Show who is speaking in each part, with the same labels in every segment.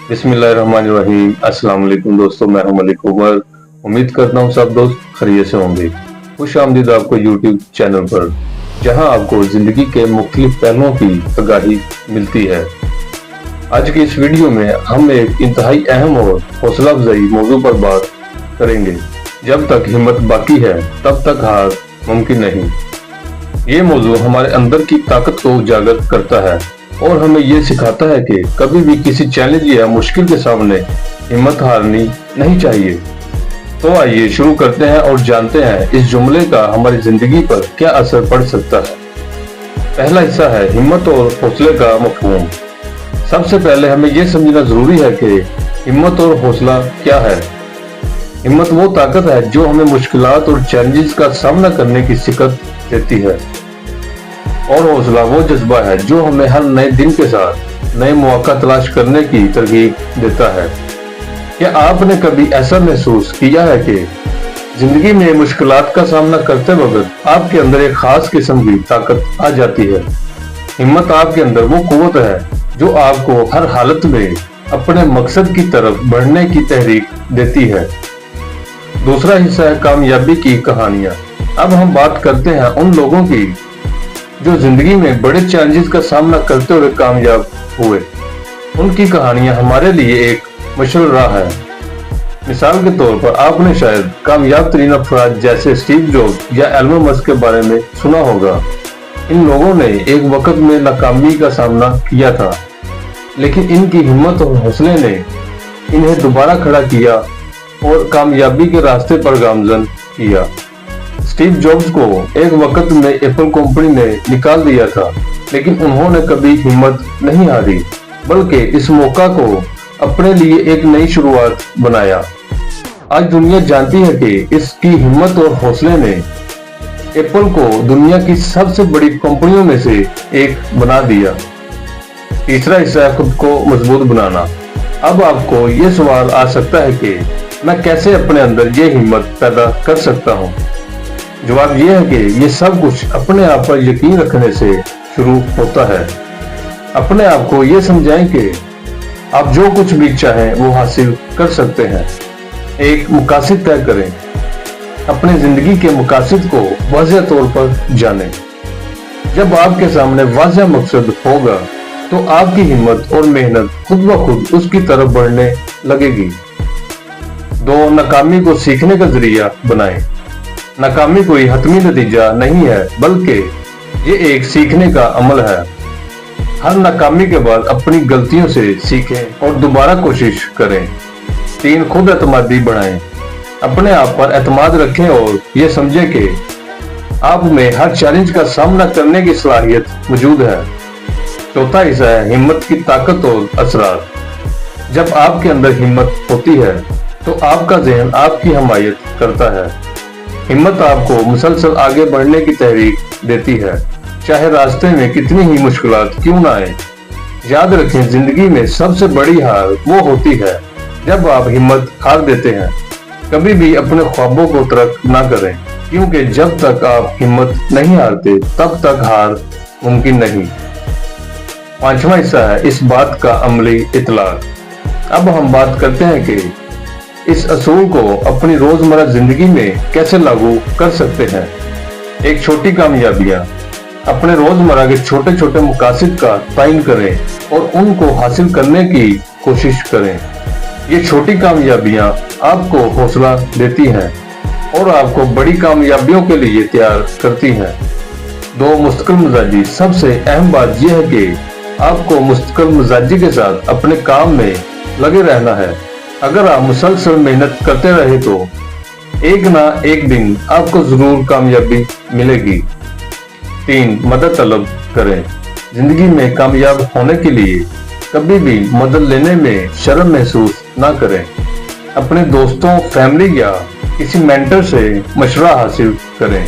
Speaker 1: बिस्मिल्लाहिर्रहमानिर्रहीम। अस्सलाम वालेकुम दोस्तों, मैं हूं मलिक उमर। उम्मीद करता हूं सब दोस्त खैरियत से होंगे। खुश आमदीद आपको यूट्यूब चैनल पर, जहां आपको जिंदगी के मुख्तलिफ पहलुओं की आगाही मिलती है। आज की इस वीडियो में हम एक इंतहाई अहम और हौसला अफजाई मौजू पर बात करेंगे। जब तक हिम्मत बाकी है तब तक हार मुमकिन नहीं। ये मौजू हमारे अंदर की ताकत को उजागर करता है और हमें ये सिखाता है कि कभी भी किसी चैलेंज या मुश्किल के सामने हिम्मत हारनी नहीं चाहिए। तो आइए शुरू करते हैं और जानते हैं इस जुमले का हमारी जिंदगी पर क्या असर पड़ सकता है। पहला हिस्सा है हिम्मत और हौसले का मफहूम। सबसे पहले हमें यह समझना जरूरी है कि हिम्मत और हौसला क्या है। हिम्मत वो ताकत है जो हमें मुश्किलात और चैलेंजेस का सामना करने की सिकत देती है, और हौसला वो जज्बा है जो हमें हर नए दिन के साथ नए मौका तलाश करने की तरगीब देता है। क्या आपने कभी ऐसा महसूस किया है कि जिंदगी में मुश्किलात का सामना करते वक्त आपके अंदर एक खास किस्म की ताकत आ जाती है। हिम्मत आपके अंदर वो कुव्वत है जो आपको हर हालत में अपने मकसद की तरफ बढ़ने की तहरीक देती है। दूसरा हिस्सा है कामयाबी की कहानियां। अब हम बात करते हैं उन लोगों की जो जिंदगी में बड़े चैलेंजेस का सामना करते हुए कामयाब हुए। उनकी कहानियां हमारे लिए एक मशहूर राह है। मिसाल के तौर पर आपने शायद कामयाब तरीन अफराद जैसे स्टीव जॉब्स या एलन मस्क के बारे में सुना होगा। इन लोगों ने एक वक्त में नाकामी का सामना किया था, लेकिन इनकी हिम्मत और हौसले ने इन्हें दोबारा खड़ा किया और कामयाबी के रास्ते पर गामजन किया। स्टीव जॉब्स को एक वक्त में एप्पल कंपनी ने निकाल दिया था, लेकिन उन्होंने कभी हिम्मत नहीं हारी, बल्कि इस मौका को अपने लिए एक नई शुरुआत बनाया। आज दुनिया जानती है कि इसकी हिम्मत और हौसले ने एप्पल को दुनिया की सबसे बड़ी कंपनियों में से एक बना दिया। तीसरा हिस्सा है खुद को मजबूत बनाना। अब आपको ये सवाल आ सकता है कि मैं कैसे अपने अंदर ये हिम्मत पैदा कर सकता हूँ। जवाब यह है कि ये सब कुछ अपने आप पर यकीन रखने से शुरू होता है। अपने आप को ये समझाएं कि आप जो कुछ भी चाहें वो हासिल कर सकते हैं। एक मुकासिद तय करें। अपने जिंदगी के मुकासिद को वाज़ेह तौर पर जानें। जब आपके सामने वाज़ेह मकसद होगा तो आपकी हिम्मत और मेहनत खुद ब खुद उसकी तरफ बढ़ने लगेगी। 2. नाकामी को सीखने का जरिया बनाएं। नाकामी कोई हतमी नतीजा नहीं है, बल्कि ये एक सीखने का अमल है। हर नाकामी के बाद अपनी गलतियों से सीखें और दोबारा कोशिश करें। 3. खुद एतमादी बढ़ाएं। अपने आप पर एतमाद रखें और ये समझें कि आप में हर चैलेंज का सामना करने की सलाहियत मौजूद है। चौथा हिस्सा है हिम्मत की ताकत और असरार। जब आपके अंदर हिम्मत होती है तो आपका ज़हन आपकी हिमायत करता है। हिम्मत आपको मुसलसल आगे बढ़ने की तहरीक देती है, चाहे रास्ते में कितनी ही मुश्किलात क्यों ना आए। याद रखें, जिंदगी में सबसे बड़ी हार वो होती है जब आप हिम्मत हार देते हैं। कभी भी अपने ख्वाबों को तर्क ना करें, क्योंकि जब तक आप हिम्मत नहीं हारते तब तक हार मुमकिन नहीं। 5वां हिस्सा है इस बात का अमली इतलाक। अब हम बात करते हैं कि इस असूल को अपनी रोजमर्रा जिंदगी में कैसे लागू कर सकते हैं। एक छोटी कामयाबियां। अपने रोजमर्रा के छोटे छोटे मकासद का तयन करें और उनको हासिल करने की कोशिश करें। ये छोटी कामयाबियां आपको हौसला देती हैं और आपको बड़ी कामयाबियों के लिए तैयार करती हैं। 2. मुस्तकिल मिजाजी। सबसे अहम बात यह है कि आपको मुस्तकिल मिजाजी के साथ अपने काम में लगे रहना है। अगर आप मुसलसल मेहनत करते रहे तो एक ना एक दिन आपको जरूर कामयाबी मिलेगी। 3. मदद तलब करें। जिंदगी में कामयाब होने के लिए कभी भी मदद लेने में शर्म महसूस ना करें। अपने दोस्तों, फैमिली या किसी मेंटर से मशवरा हासिल करें।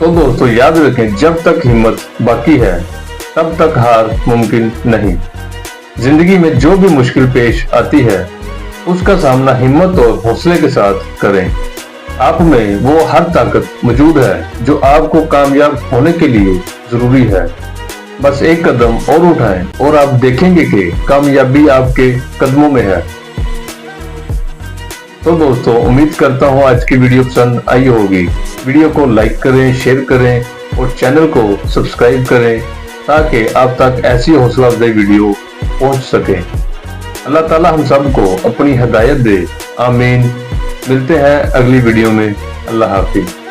Speaker 1: तो दोस्तों याद रखें, जब तक हिम्मत बाकी है तब तक हार मुमकिन नहीं। जिंदगी में जो भी मुश्किल पेश आती है उसका सामना हिम्मत और हौसले के साथ करें। आप में वो हर ताकत मौजूद है जो आपको कामयाब होने के लिए जरूरी है। बस एक कदम और उठाएं और आप देखेंगे कि कामयाबी आपके कदमों में है। तो दोस्तों, उम्मीद करता हूँ आज की वीडियो पसंद आई होगी। वीडियो को लाइक करें, शेयर करें और चैनल को सब्सक्राइब करें ताकि आप तक ऐसी हौसला अफजाई वीडियो पहुंच सके। अल्लाह ताला हम सबको अपनी हिदायत दे। आमीन। मिलते हैं अगली वीडियो में। अल्लाह हाफिज।